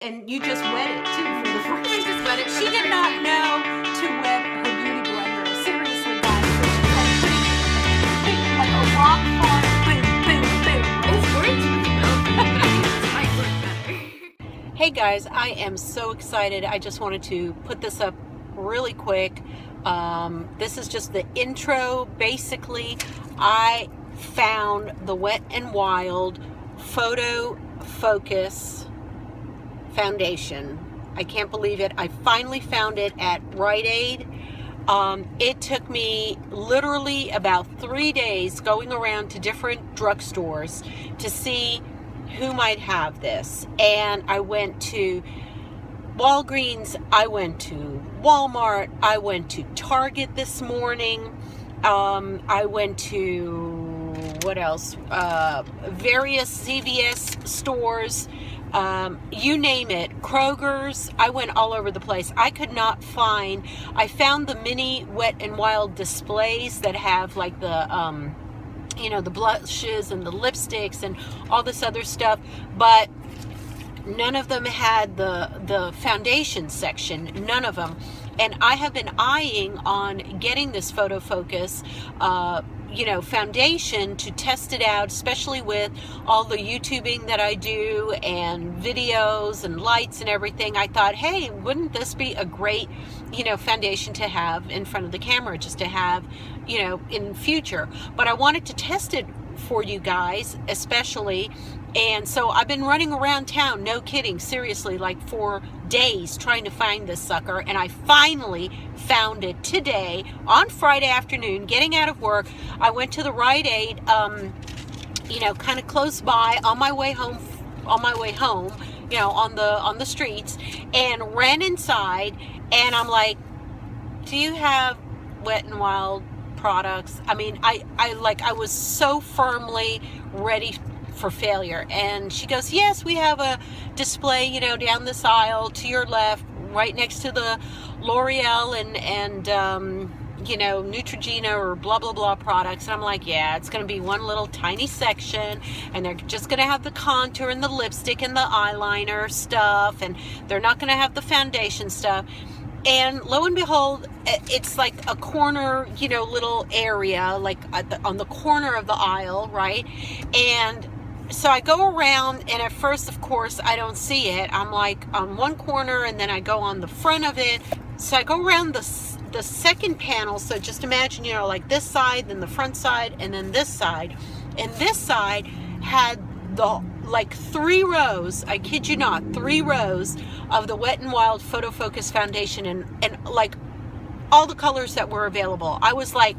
And you just wet it too for the first time. Just wet it. She did not know to wet her beauty blender. Seriously, guys. So she's like putting like a rock hard boom, boom, boom. It's worked well for me, but I think this might work better. Hey guys, I am so excited. I just wanted to put this up really quick. This is just the intro. Basically, I found the Wet n Wild Photofocus foundation. I can't believe it. I finally found it at Rite Aid. It took me literally about 3 days going around to different drugstores to see who might have this. And I went to Walgreens, I went to Walmart, I went to Target this morning, I went to, what else, various CVS stores, you name it, Kroger's. I went all over the place. I could not find, I found the mini Wet n Wild displays that have like the, you know, the blushes and the lipsticks and all this other stuff, but none of them had the foundation section, none of them. And I have been eyeing on getting this Photofocus, you know, foundation to test it out, especially with all the YouTubing that I do and videos and lights and everything. I thought, hey, wouldn't this be a great, you know, foundation to have in front of the camera, just to have, you know, in future. But I wanted to test it for you guys, especially. And so I've been running around town, no kidding, seriously, like for days trying to find this sucker. And I finally found it today on Friday afternoon, getting out of work. I went to the Rite Aid, you know, kind of close by on my way home, you know, on the streets, and ran inside. And I'm like, do you have Wet n Wild products? I mean, I was so firmly ready for failure. And she goes, yes, we have a display, you know, down this aisle to your left, right next to the L'Oreal and you know, Neutrogena or blah blah blah products. And I'm like, yeah, it's going to be one little tiny section, and they're just going to have the contour and the lipstick and the eyeliner stuff, and they're not going to have the foundation stuff. And lo and behold, it's like a corner, you know, little area, like on the corner of the aisle, right? And so I go around, and at first, of course, I don't see it. I'm like on one corner, and then I go on the front of it. So I go around the second panel. So just imagine, you know, like this side, then the front side, and then this side. And this side had the like 3 rows, I kid you not, 3 rows of the Wet n Wild Photofocus foundation, and like all the colors that were available. I was like,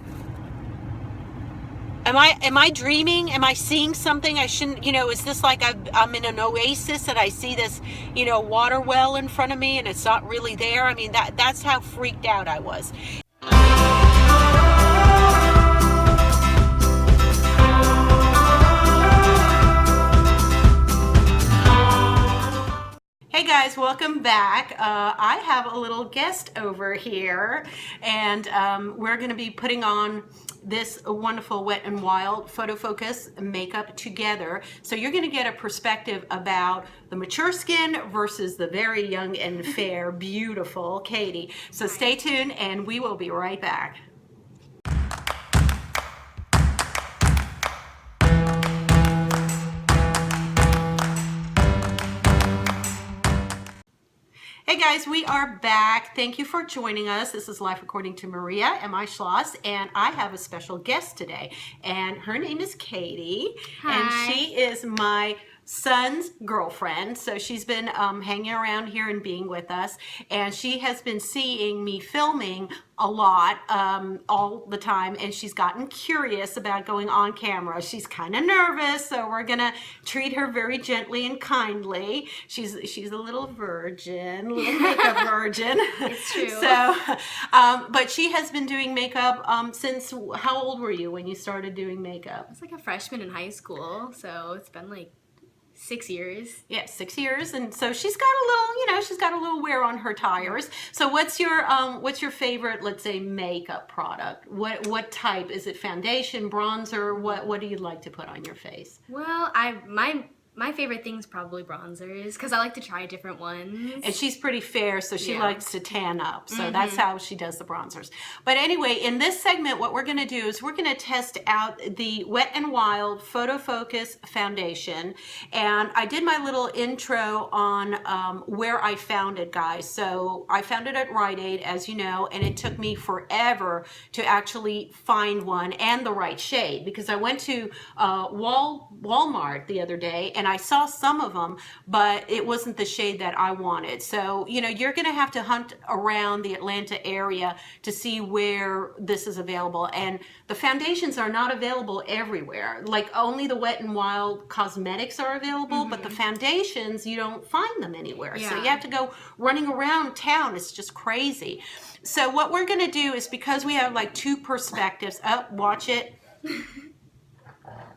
am I dreaming? Am I seeing something I shouldn't, you know, is this like I'm in an oasis and I see this, you know, water well in front of me and it's not really there? I mean, that's how freaked out I was. Hey guys, welcome back. I have a little guest over here, and we're going to be putting on this wonderful Wet n Wild Photofocus makeup together. So you're going to get a perspective about the mature skin versus the very young and fair, beautiful Cady. So stay tuned, and we will be right back. Hey guys, we are back. Thank you for joining us. This is Life According to Maria M.I. Schloss, and I have a special guest today, and her name is Cady. Hi. And she is my son's girlfriend. So she's been hanging around here and being with us, and she has been seeing me filming a lot all the time, and she's gotten curious about going on camera. She's kind of nervous, so we're gonna treat her very gently and kindly. She's a little virgin, little makeup virgin. It's true. So, but she has been doing makeup since, how old were you when you started doing makeup? I was like a freshman in high school, so it's been like 6 years. Yeah, 6 years, and so she's got a little, you know, she's got a little wear on her tires. So what's your favorite, let's say, makeup product? What type? Is it foundation, bronzer? What do you like to put on your face? Well, my My favorite thing's probably bronzers because I like to try different ones. And she's pretty fair, so she Yeah. likes to tan up. So that's how she does the bronzers. But anyway, in this segment, what we're going to do is we're going to test out the Wet n Wild Photofocus foundation. And I did my little intro on where I found it, guys. So I found it at Rite Aid, as you know, and it took me forever to actually find one and the right shade, because I went to Walmart the other day and I saw some of them, but it wasn't the shade that I wanted. So, you know, you're going to have to hunt around the Atlanta area to see where this is available. And the foundations are not available everywhere. Like, only the Wet n Wild cosmetics are available, but the foundations, you don't find them anywhere. So you have to go running around town. It's just crazy. So what we're going to do is, because we have like two perspectives. Oh, watch it.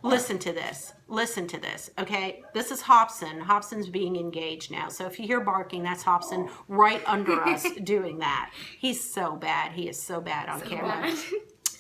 Listen to this. Listen to this, okay? This is Hobson. Hobson's being engaged now. So if you hear barking, that's Hobson right under us doing that. He's so bad. He is so bad on camera. Bad.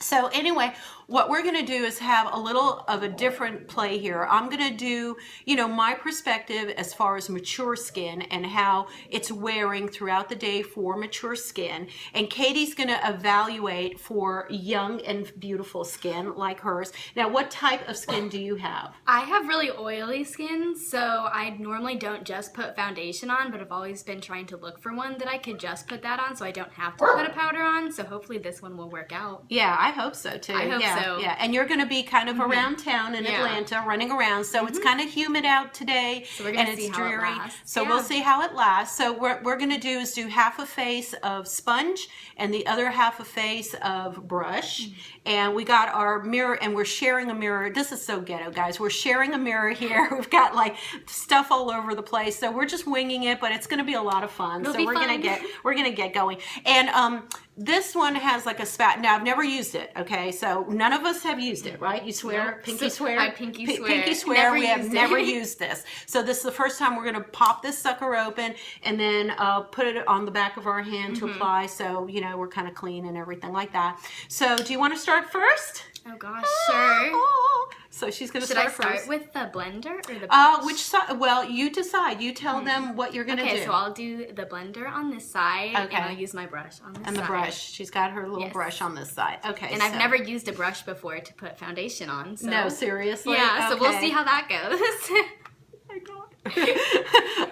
So anyway, what we're going to do is have a little of a different play here. I'm going to do, you know, my perspective as far as mature skin and how it's wearing throughout the day for mature skin. And Cady's going to evaluate for young and beautiful skin like hers. Now, what type of skin do you have? I have really oily skin, so I normally don't just put foundation on, but I've always been trying to look for one that I could just put that on so I don't have to put a powder on. So hopefully this one will work out. Yeah, I hope so too. I hope yeah, so. Yeah, and you're going to be kind of around town in Atlanta, running around. So it's kind of humid out today, So we're gonna and see it's how it dreary. lasts. So Yeah. we'll see how it lasts. So what we're going to do is do half a face of sponge and the other half a face of brush. And we got our mirror, and we're sharing a mirror. This is so ghetto, guys. We're sharing a mirror here. We've got like stuff all over the place. So we're just winging it, but it's going to be a lot of fun. It'll So be we're fun. gonna get going. And this one has like a spat. Now, I've never used it, okay? So none of us have used it, right? You swear? Nope. Pinky So- swear? I pinky swear. Pinky swear. Never We have used it. never used this. So this is the first time we're going to pop this sucker open and then put it on the back of our hand to apply. So, you know, we're kind of clean and everything like that. So do you want to start first? Oh gosh, sure. Oh. So she's going to Should start I start first. with the blender or the brush? Which side? Well, you decide. You tell them what you're going to do. Okay, so I'll do the blender on this side, Okay. and I'll use my brush on this side. And the brush. She's got her little Yes. brush on this side. Okay. And I've never used a brush before to put foundation on. So. No, seriously? Yeah, so we'll Okay. see how that goes.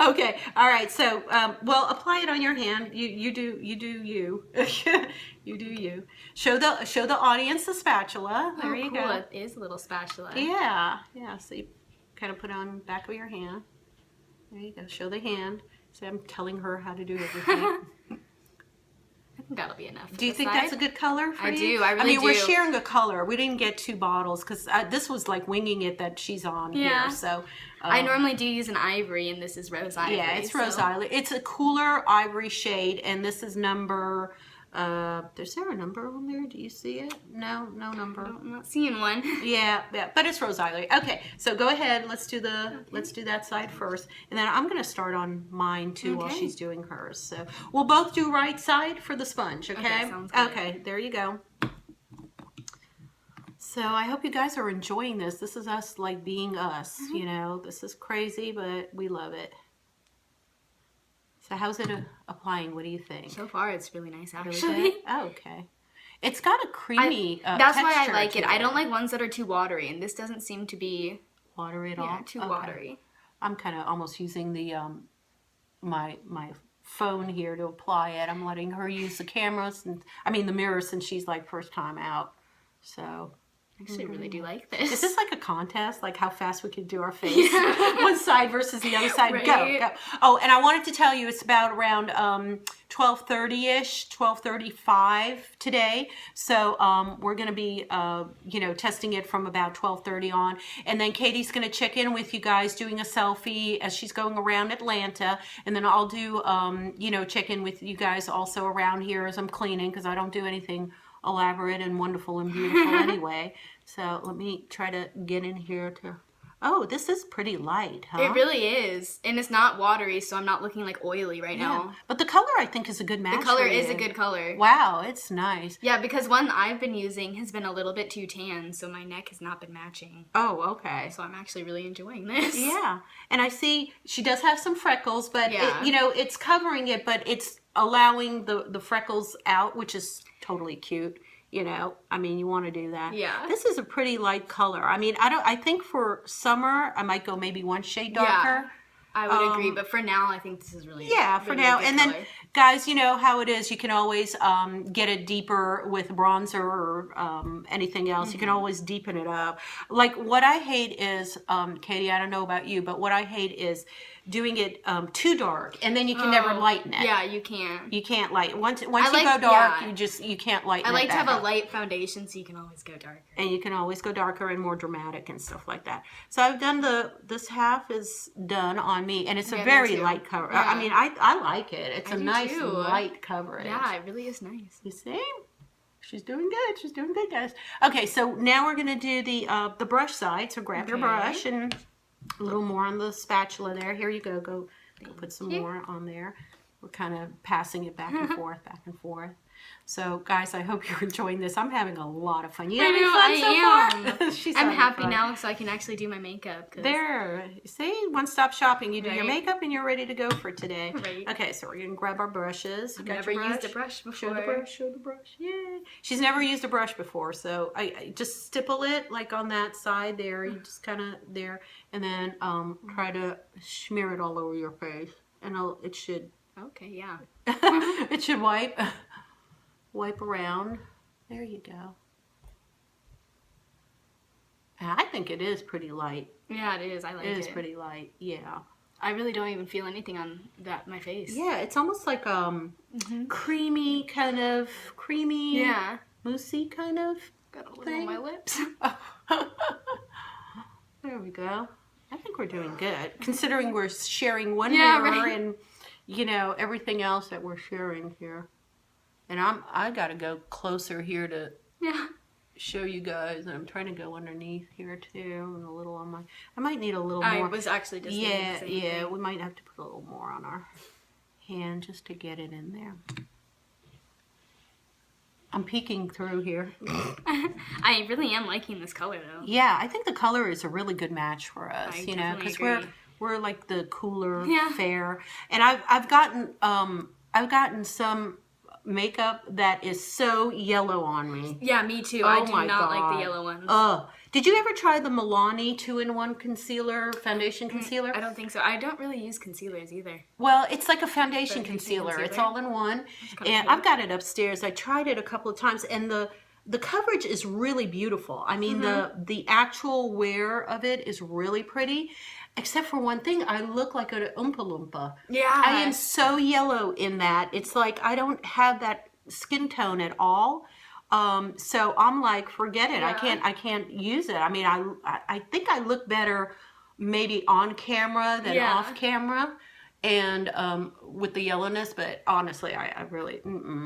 Okay, all right. So, well, apply it on your hand. You do you. You do you. Show the audience the spatula. There you cool. go. It is a little spatula. Yeah. So you kind of put it on the back of your hand. There you go. Show the hand. So I'm telling her how to do everything. I think that'll be enough. for Do you this think side. that's a good color for I you? do, I really mean, we're do. sharing a color. We didn't get 2 bottles because this was like winging it that she's on Yeah. here. So I normally do use an ivory, and this is Rose Ivory. yeah, it's Rose so- Ivory. It's a cooler ivory shade, and this is number. Is there a number on there? Do you see it? No number. I'm not seeing one. Yeah, but it's Rose Ivory. Okay, so go ahead. Let's do that side first, and then I'm gonna start on mine too while Okay. she's doing hers. So we'll both do right side for the sponge. Okay. Okay, sounds good. Okay, there you go. So I hope you guys are enjoying this. This is us like being us. You know, this is crazy, but we love it. So how's it applying? What do you think? So far, it's really nice, Really actually. good? Oh, okay. It's got a creamy That's why I texture like it. to I don't like ones that are too watery, and this doesn't seem to be watery at all. too Okay. watery. I'm kind of almost using the my phone here to apply it. I'm letting her use the cameras and the mirror since she's like first time out. So I actually really do like this. is this like a contest, like how fast we can do our face? One side versus the other side. Right. Go. Oh, and I wanted to tell you it's about around 12:30ish, 12:35 today. So we're going to be, testing it from about 12:30 on. And then Cady's going to check in with you guys doing a selfie as she's going around Atlanta. And then I'll do, check in with you guys also around here as I'm cleaning because I don't do anything elaborate and wonderful and beautiful anyway. So let me try to get in here to Oh, this is pretty light, huh? It really is. And it's not watery, so I'm not looking like oily right now. But the color, I think, is a good match. The color for is you. a good color. Wow, it's nice. Yeah, because one I've been using has been a little bit too tan, so my neck has not been matching. Oh, okay. So I'm actually really enjoying this. Yeah. And I see she does have some freckles, but, Yeah. it's covering it, but it's allowing the freckles out, which is totally cute. I mean, you want to do that. Yeah. This is a pretty light color. I mean, I think for summer, I might go maybe one shade darker. Yeah, I would agree, but for now, I think this is really for really now. good And color. then, guys, you know how it is. You can always get it deeper with bronzer or anything else. You can always deepen it up. Like, what I hate is, Katie, I don't know about you, but what I hate is doing it too dark, and then you can never lighten it. Yeah, you can't. You can't lighten. Once you like- go dark, yeah. you can't lighten it. I like to back have a up. light foundation, so you can always go darker. And you can always go darker and more dramatic and stuff like that. So I've done this half is done on me, and it's a Yeah, me very too. light cover. Yeah. I mean, I like it. It's I a do nice too. light coverage. Yeah, it really is nice. You see? She's doing good. She's doing good, guys. Okay, so now we're gonna do the brush side. So grab your Okay. brush and a little more on the spatula there. Here you go. Go put some more on there. We're kind of passing it back and forth, back and forth. So, guys, I hope you're enjoying this. I'm having a lot of fun. You having fun so far? She's I'm having happy fun. now, so I can actually do my makeup. 'Cause There. See? One-stop shopping. You do your Right. makeup and you're ready to go for today. Right. Okay, so we're going to grab our brushes. You I've got never your used a brush before. Show the brush. Show the brush. Yay. She's never used a brush before, so I just stipple it like on that side there. You just kind of there. And then try to smear it all over your face. And it should... Okay, yeah. it should wipe around. There you go. And I think it is pretty light. Yeah, it is. I like it. It is pretty light. Yeah. I really don't even feel anything on my face. Yeah, it's almost like creamy kind of Yeah. moussey kind of. Got a little thing. on my lips. There we go. I think we're doing good, considering we're sharing one Yeah, mirror right. and everything else that we're sharing here. And I got to go closer here to Yeah. show you guys. I'm trying to go underneath here too, and a little on my. I might need a little I more. was actually just thinking the same thing. We might have to put a little more on our hand just to get it in there. I'm peeking through here. I really am liking this color though. Yeah, I think the color is a really good match for us. I You know, definitely because agree. we're like the cooler, Yeah. fair, and I've gotten some makeup that is so yellow on me. Yeah, me too. Oh I do my not like God. the yellow ones. Did you ever try the Milani 2-in-1 concealer, foundation concealer? I don't think so. I don't really use concealers either. Well, it's like a foundation Foundation concealer. It's concealer? all in one. kinda And cool. I've got it upstairs. I tried it a couple of times, and the coverage is really beautiful. I mean, the actual wear of it is really pretty. Except for one thing, I look like an Oompa Loompa. Yeah. I am so yellow in that. It's like I don't have that skin tone at all. So I'm like, forget it. Yeah. I can't use it. I mean, I think I look better maybe on camera than Yeah. off camera, and with the yellowness. But honestly, I really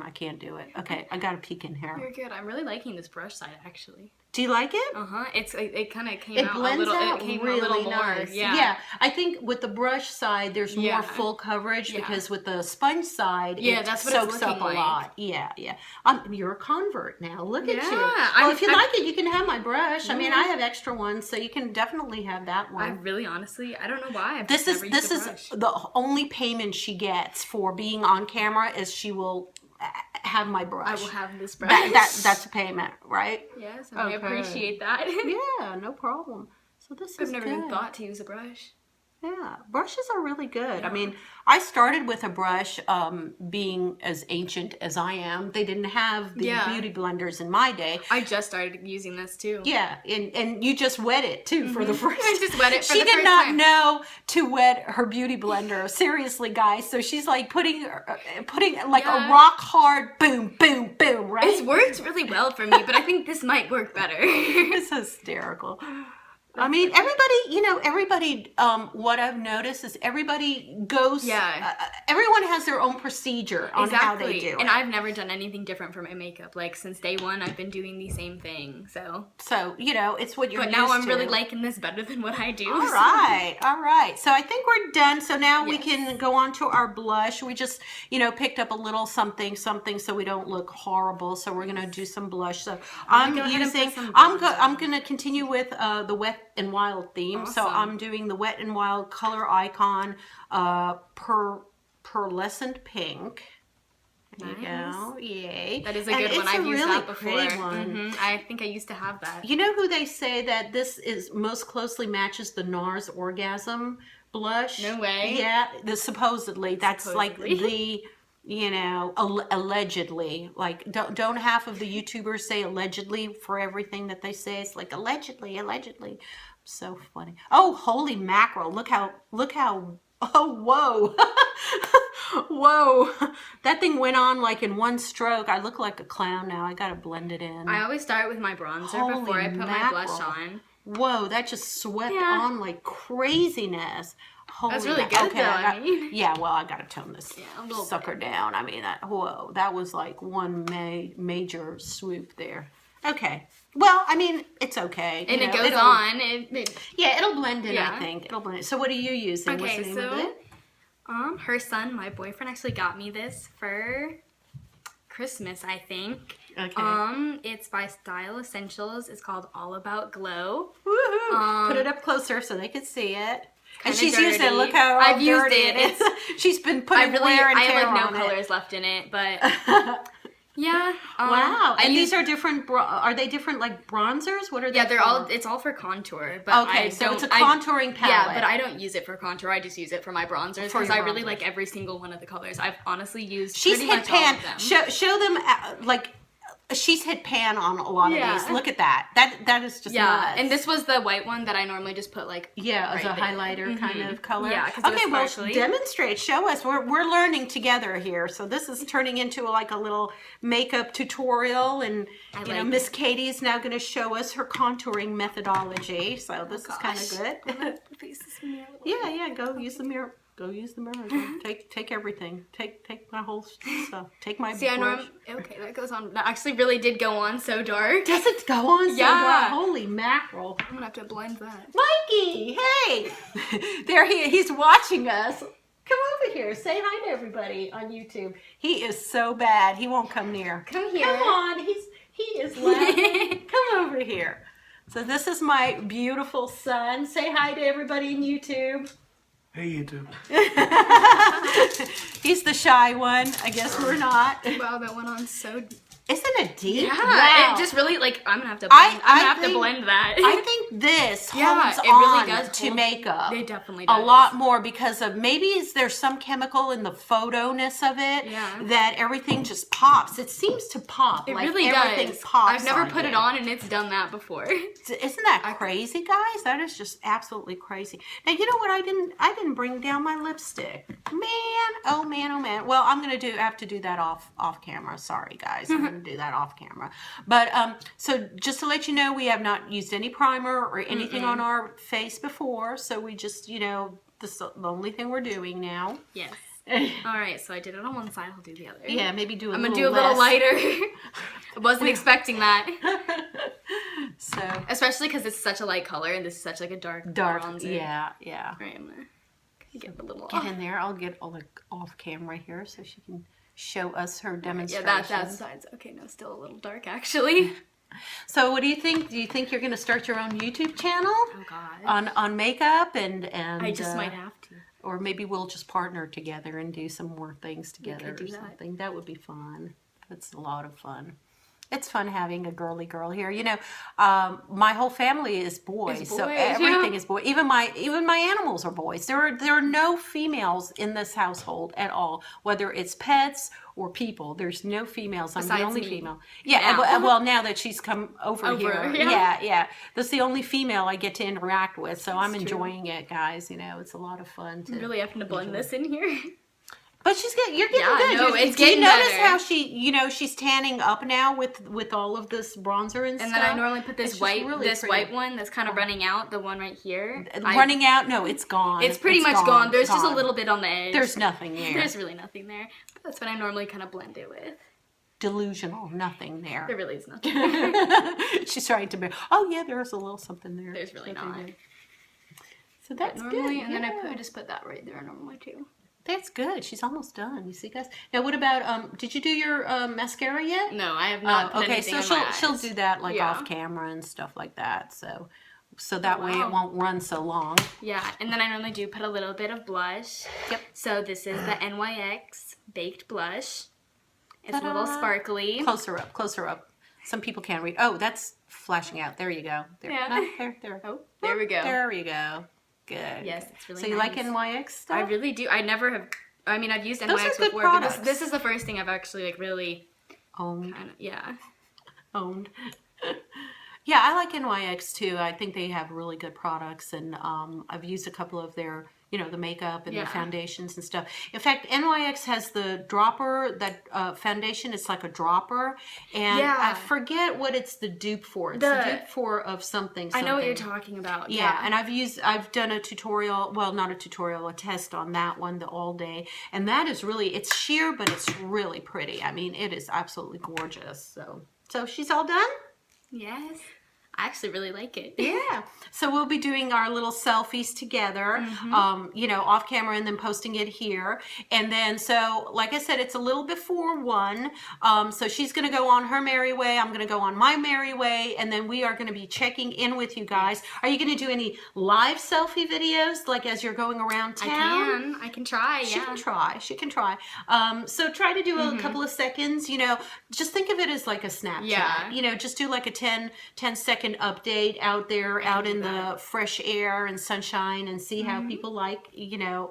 I can't do it. Okay, I got to peek in here. You're good. I'm really liking this brush side actually. Do you like it? It kind of came It out blends a little. out It came really a little more. nice. Yeah. I think with the brush side, there's more Yeah. full coverage Yeah. because with the sponge side, Yeah, it that's what it's soaks up looking a like. lot. Yeah. You're a convert now. Look at you. Yeah, Well, if you like it, you can have my brush. I mean, Yeah. I have extra ones, so you can definitely have that I one. really, honestly, I don't know why. I've This just is never used a brush. the only payment she gets for being on camera is she will have my brush. I will have this brush. That's a payment, right? Yes, I Okay. appreciate that. Yeah, no problem. So this I've is never good. even thought to use a brush. Yeah, brushes are really good. I Yeah. mean, I started with a brush being as ancient as I am. They didn't have the Yeah. beauty blenders in my day. I just started using this too. Yeah, and you just wet it too for the first I just wet it for She the did first not time. know to wet her beauty blender. Seriously, guys. So she's like putting like Yeah. a rock hard boom, boom, boom, right? It's worked really well for me, but I think this might work better. It's hysterical. I mean, everybody, what I've noticed is everybody goes, everyone has their own procedure on how they do it. And I've never done anything different for my makeup. Like, since day one, I've been doing the same thing, so. So, it's what you're used to. But now I'm really liking this better than what I do. All right. So I think we're done. So now we can go on to our blush. We just, picked up a little something so we don't look horrible. So we're going to do some blush. So I'm going to continue with the Wet and Wild theme. Awesome. So I'm doing the Wet and Wild Color Icon Pearlescent Pink. There you go. Yay. That is a good one. I've used that before. Mm-hmm. I think I used to have that. You know who they say that this is most closely matches the NARS Orgasm blush? No way. Yeah, supposedly. That's like the, allegedly. Like, don't half of the YouTubers say allegedly for everything that they say? It's like allegedly. So funny. Oh, holy mackerel. Look how, oh, whoa. Whoa, that thing went on like in one stroke. I look like a clown now. I gotta blend it in. I always start with my bronzer before I put my blush on. Whoa, that just swept on like craziness. That's really good though, I mean. Yeah, well, I gotta tone this sucker down. I mean, that was like one major swoop there. Okay. Well, I mean, it's okay. And it goes on. It'll blend in, I think. It'll blend in. So what are you using? Okay, what's the name of it? Her son, my boyfriend, actually got me this for Christmas, I think. Okay. It's by Style Essentials. It's called All About Glow. Woohoo! Put it up closer so they can see it. And she's dirty. used it. Look how I've used dirty it is. She's been putting wear and tear on it. I have no colors left in it, but yeah. Wow. And these are different. Are they different like bronzers? What are they? Yeah, it's all for contour. But okay, so it's a contouring palette. Yeah, but I don't use it for contour. I just use it for my bronzers because I really like every single one of the colors. I've honestly used pretty much all of them. Show them like. She's hit pan on a lot of these. Look at that. That is just nuts. And this was the white one that I normally just put like as a highlighter kind of color. Yeah. Okay, well, demonstrate. Show us. We're learning together here. So this is turning into like a little makeup tutorial, and Miss Cady is now going to show us her contouring methodology. So this is kind of good. Face this mirror. Yeah. Go use the mirror. Go use the mirror. Take everything. Take my whole stuff. Take my brush. Okay, that goes on. That actually really did go on so dark. Does it go on so dark? Holy mackerel. I'm gonna have to blend that. Mikey, hey! There he's watching us. Come over here. Say hi to everybody on YouTube. He is so bad. He won't come near. Come here. Come on. He is laughing. Come over here. So this is my beautiful son. Say hi to everybody in YouTube. Hey, YouTube. He's the shy one. I guess we're not. Wow, that went on so... Isn't it deep? Yeah, wow. It just really, like, I'm gonna have to blend, that. I think this holds really does to makeup. It definitely does. A lot more because of maybe there's some chemical in the photo-ness of it that everything just pops. It seems to pop. It like really everything does. Pops I've never put it on and it's done that before. Isn't that crazy, guys? That is just absolutely crazy. Now, you know what? I didn't bring down my lipstick. Man, oh man. Well, I'm gonna have to do that off camera. Sorry, guys. I'm gonna do that off camera. But so just to let you know, we have not used any primer or anything on our face before. So we just, this is the only thing we're doing now. Yes. All right, so I did it on one side. I'll do the other. Yeah, maybe do I'm gonna do a little lighter. I wasn't expecting that. So, especially because it's such a light color and this is such like a dark bronzer. Yeah. All right, I'm gonna get a little get in there. I'll get off camera here so she can show us her demonstration. Yeah, that side's okay. No, still a little dark actually. So what do you think? Do you think you're going to start your own YouTube channel? Oh God. On makeup and I just might have to. Or maybe we'll just partner together and do some more things together or something. That would be fun. That's a lot of fun. It's fun having a girly girl here. My whole family is boys, so everything is boy. Even my animals are boys. There are no females in this household at all. Whether it's pets or people, there's no females. I'm the only female. Yeah. Well, now that she's come over here, yeah. That's the only female I get to interact with. So I'm enjoying it, guys. It's a lot of fun. I'm really having to blend this in here. But you're getting Yeah, good. no, it's Do you getting notice better. how she's tanning up now with all of this bronzer and stuff? And then I normally put this It's just white, really pretty. white one that's kind of running out, the one right here. Running out? No, it's gone. It's pretty much gone. There's just a little bit on the edge. There's nothing there. There's really nothing there. But that's what I normally kind of blend it with. Delusional, nothing there. There really is nothing. She's trying to be. Oh yeah, there's a little something there. There's really not. So that's normally, good. And then I just put that right there normally too. That's good. She's almost done. You see, guys. Now, what about? Did you do your mascara yet? No, I have not. Put okay, anything so in my she'll eyes. do that like Yeah. off camera and stuff like that. So that way it wow. won't run so long. Yeah, and then I normally do put a little bit of blush. Yep. So this is the NYX Baked Blush. It's Ta-da. a little sparkly. Closer up. Closer up. Some people can't read. Oh, that's flashing out. There you go. There. Yeah. No, there. Oh, there we go. There you go. Good. Yes, it's really So you nice. like NYX stuff? I really do. I never have. I mean, I've used Those are NYX good before, products. but this is the first thing I've actually like really Owned. kind of yeah. Owned. Yeah, I like NYX too. I think they have really good products, and I've used a couple of their, the makeup and Yeah. the foundations and stuff. In fact, NYX has the dropper, that foundation. It's like a dropper, and Yeah. I forget what it's the dupe for. It's the dupe for of something. I know what you're talking about. Yeah, and I've done a tutorial, well, not a tutorial, a test on that one, the All Day, and that is really, it's sheer, but it's really pretty. I mean, it is absolutely gorgeous. So she's all done? Yes. I actually really like it. Yeah. So we'll be doing our little selfies together, off camera, and then posting it here. And then, so like I said, it's a little before 1. So she's going to go on her merry way. I'm going to go on my merry way. And then we are going to be checking in with you guys. Are you going to do any live selfie videos, like as you're going around town? I can try. She can try. So try to do a couple of seconds, just think of it as like a Snapchat. Yeah. Just do like a 10-second update out there, out in the fresh air and sunshine, and see how people like,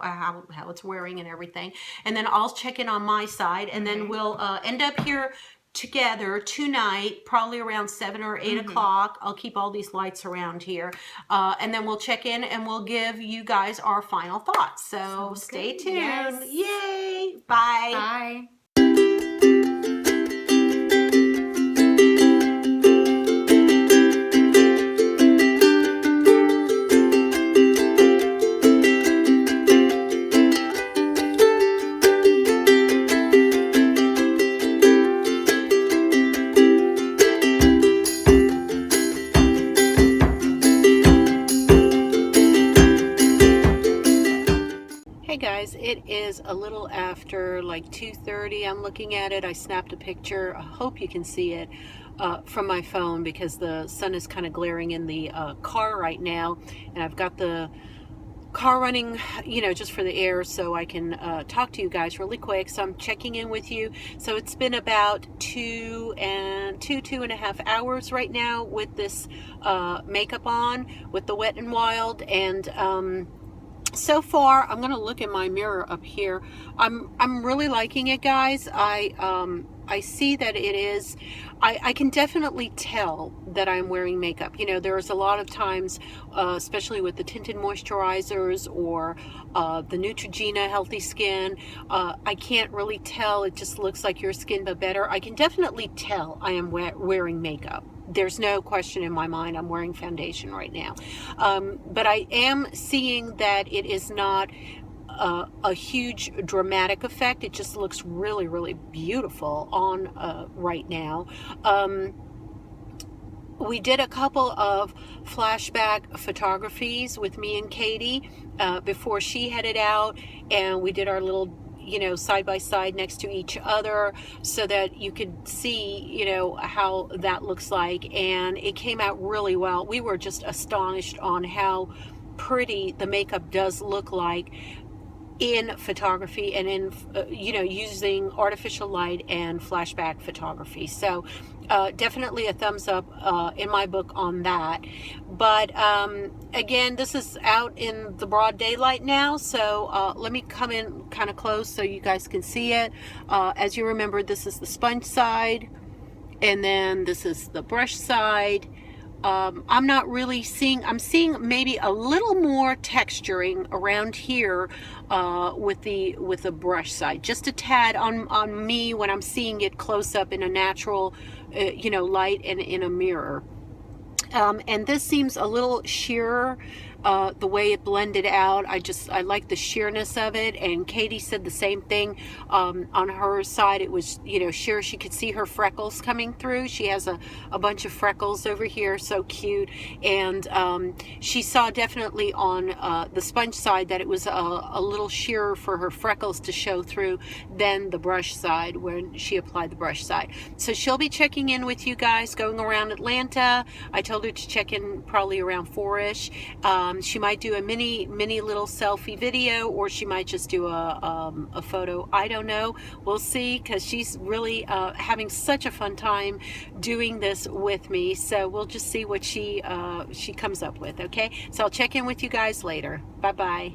how it's wearing and everything. And then I'll check in on my side, and then we'll end up here together tonight, probably around 7 or 8 o'clock. I'll keep all these lights around here, and then we'll check in and we'll give you guys our final thoughts. So Sounds stay good. tuned. Yes. Yay! Bye. Bye. Hey guys, it is a little after like 2:30. I'm looking at it. I snapped a picture. I hope you can see it from my phone because the sun is kind of glaring in the car right now, and I've got the car running, just for the air, so I can talk to you guys really quick. So I'm checking in with you. So it's been about 2.5 hours right now with this makeup on, with the Wet n Wild, and so far, I'm gonna look in my mirror up here. I'm really liking it, guys. I see that it is. I can definitely tell that I'm wearing makeup. There's a lot of times, especially with the tinted moisturizers or the Neutrogena Healthy Skin, I can't really tell. It just looks like your skin, but better. I can definitely tell I am wearing makeup. There's no question in my mind. I'm wearing foundation right now. But I am seeing that it is not a huge dramatic effect. It just looks really, really beautiful on right now. We did a couple of flashback photographies with me and Cady before she headed out, and we did our little side by side next to each other so that you could see, how that looks like. And it came out really well. We were just astonished on how pretty the makeup does look like in photography and in, using artificial light and flashback photography. So definitely a thumbs up in my book on that. But again, this is out in the broad daylight now, so let me come in kind of close so you guys can see it. As you remember, this is the sponge side, and then this is the brush side. I'm not really seeing, I'm seeing maybe a little more texturing around here with the brush side, just a tad on me when I'm seeing it close up in a natural you know, light and in a mirror. And this seems a little sheerer, the way it blended out. I like the sheerness of it. And Cady said the same thing. On her side, it was, you know, sheer. She could see her freckles coming through. She has a bunch of freckles over here, so cute. And she saw definitely on the sponge side that it was a little sheerer for her freckles to show through than the brush side when she applied the brush side. So she'll be checking in with you guys going around Atlanta. I told her to check in probably around 4-ish. She might do a mini little selfie video, or she might just do a photo. I don't know. We'll see, because she's really having such a fun time doing this with me. So we'll just see what she comes up with. Okay, so I'll check in with you guys later. Bye bye.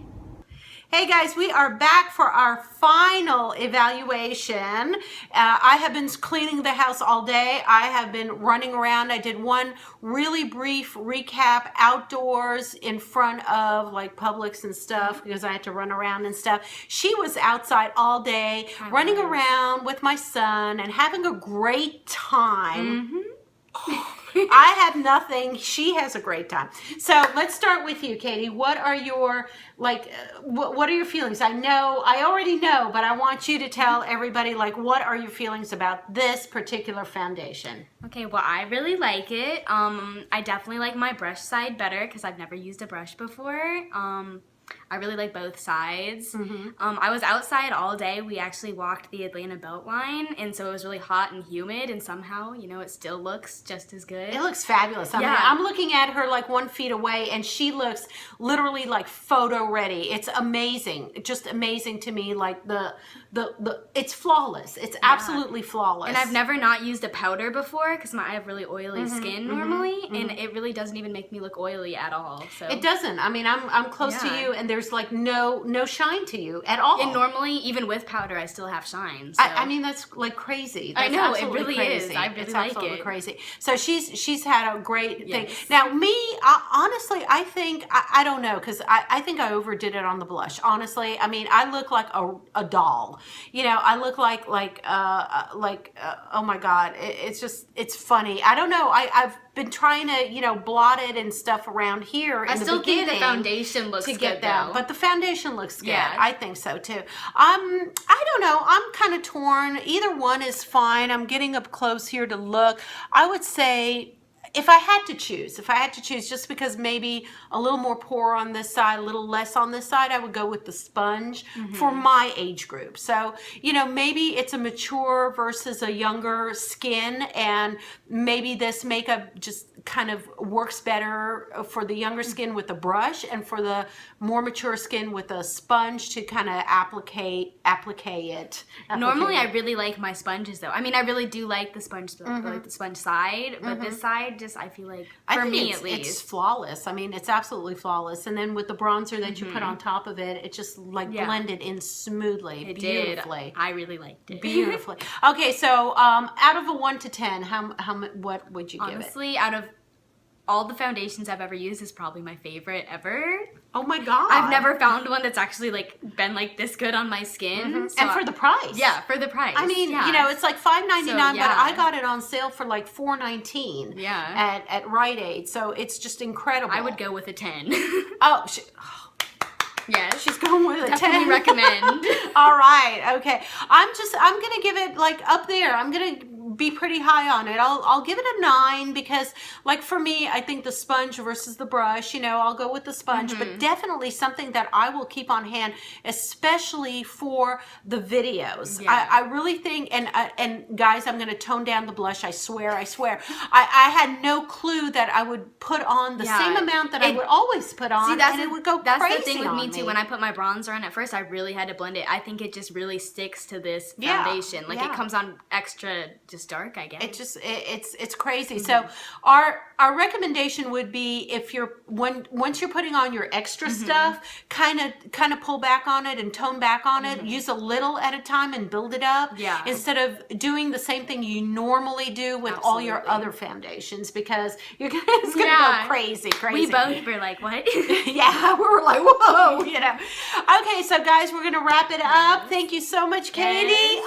Hey guys, we are back for our final evaluation. I have been cleaning the house all day. I have been running around. I did one really brief recap outdoors in front of like Publix and stuff because I had to run around and stuff. She was outside all day running around with my son and having a great time. I had nothing. She has a great time. So let's start with you, Cady. What are your, like, what are your feelings? I already know, but I want you to tell everybody, like, what are your feelings about this particular foundation? Okay, well, I really like it. I definitely like my brush side better because I've never used a brush before. I really like both sides. I was outside all day. We actually walked the Atlanta Beltline, and so it was really hot and humid, and somehow, you know, it still looks just as good. It looks fabulous. I mean, I'm looking at her like 1 feet away, and she looks literally like photo ready. It's amazing. Just amazing to me. Like it's flawless. It's absolutely flawless. And I've never not used a powder before because I have really oily skin normally, and it really doesn't even make me look oily at all. So it doesn't. I mean, I'm close to you, and there's like no shine to you at all. And normally, even with powder, I still have shine. So. I mean, that's like crazy. That's I know, it really crazy. is. I really it's like absolutely it. crazy. So she's had a great thing. Yes. Now me, honestly, I think I don't know, because I think I overdid it on the blush. Honestly, I mean, I look like a doll. You know, I look like oh my God, it's funny. I don't know. I've been trying to, you know, blot it and stuff around here. I still think the foundation looks good though. But the foundation looks good. Yeah. I think so too. I don't know. I'm kind of torn. Either one is fine. I'm getting up close here to look. I would say, if I had to choose, just because maybe a little more pore on this side, a little less on this side, I would go with the sponge for my age group. So, you know, maybe it's a mature versus a younger skin, and maybe this makeup just kind of works better for the younger skin with the brush, and for the more mature skin with a sponge to kind of applicate it. Normally, I really like my sponges though. I mean, I really do like the sponge, like the sponge side, but this side, just I feel like, for me at least, it's flawless. I mean, it's absolutely flawless. And then with the bronzer that you put on top of it, it just like blended in smoothly, beautifully. I really liked it. Beautifully. Okay, so out of a 1 to 10, what would you give it? Honestly, out of all the foundations I've ever used, is probably my favorite ever. Oh my God. I've never found one that's actually like been like this good on my skin. So and for the price. Yeah, for the price. I mean, you know, it's like $5.99, but I got it on sale for like $4.19 at Rite Aid. So it's just incredible. I would go with a 10. Oh, yes. She's going with a 10. Definitely recommend. All right. Okay. I'm going to give it like up there. I'm going to be pretty high on it. I'll give it a 9 because, like, for me, I think the sponge versus the brush, you know, I'll go with the sponge, but definitely something that I will keep on hand, especially for the videos. Yeah. I really think, and guys, I'm going to tone down the blush. I swear. I had no clue that I would put on the same amount that I would always put on, and it would go crazy. That's the thing with me too. When I put my bronzer on at first, I really had to blend it. I think it just really sticks to this foundation. Like it comes on extra, just dark, I guess. It's crazy. So our recommendation would be, if once you're putting on your extra stuff, kind of pull back on it and tone back on it. Use a little at a time and build it up. Yeah. Instead of doing the same thing you normally do with all your other foundations, because it's gonna go crazy. We both were like, what? Yeah, we were like, whoa, you know. Okay, so guys, we're gonna wrap it up. Thank you so much, Cady,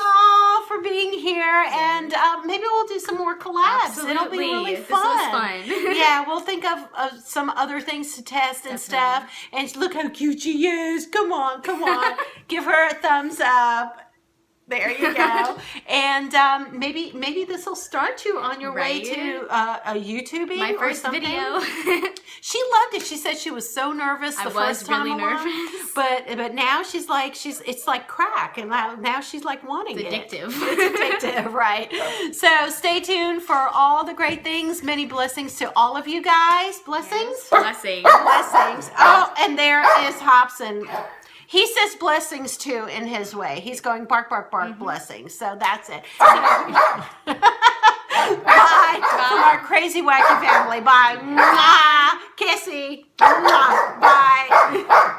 for being here, and maybe we'll do some more collabs. Absolutely. It'll be really fun. This was fun. Yeah, we'll think of some other things to test and stuff. And look how cute she is. Come on. Give her a thumbs up. There you go. And maybe this will start you on your way to a YouTubing. My first video. She loved it. She said she was so nervous the first time really along, nervous. But now it's like crack, and now she's like wanting it. Addictive. It's addictive, right? So stay tuned for all the great things. Many blessings to all of you guys. Blessings. Yes. Blessings. Blessings. Oh, and there is Hobson. He says blessings too in his way. He's going bark, bark, bark, blessings. So that's it. Bye. From our crazy wacky family. Bye. Mwah. Kissy. Mwah. Bye.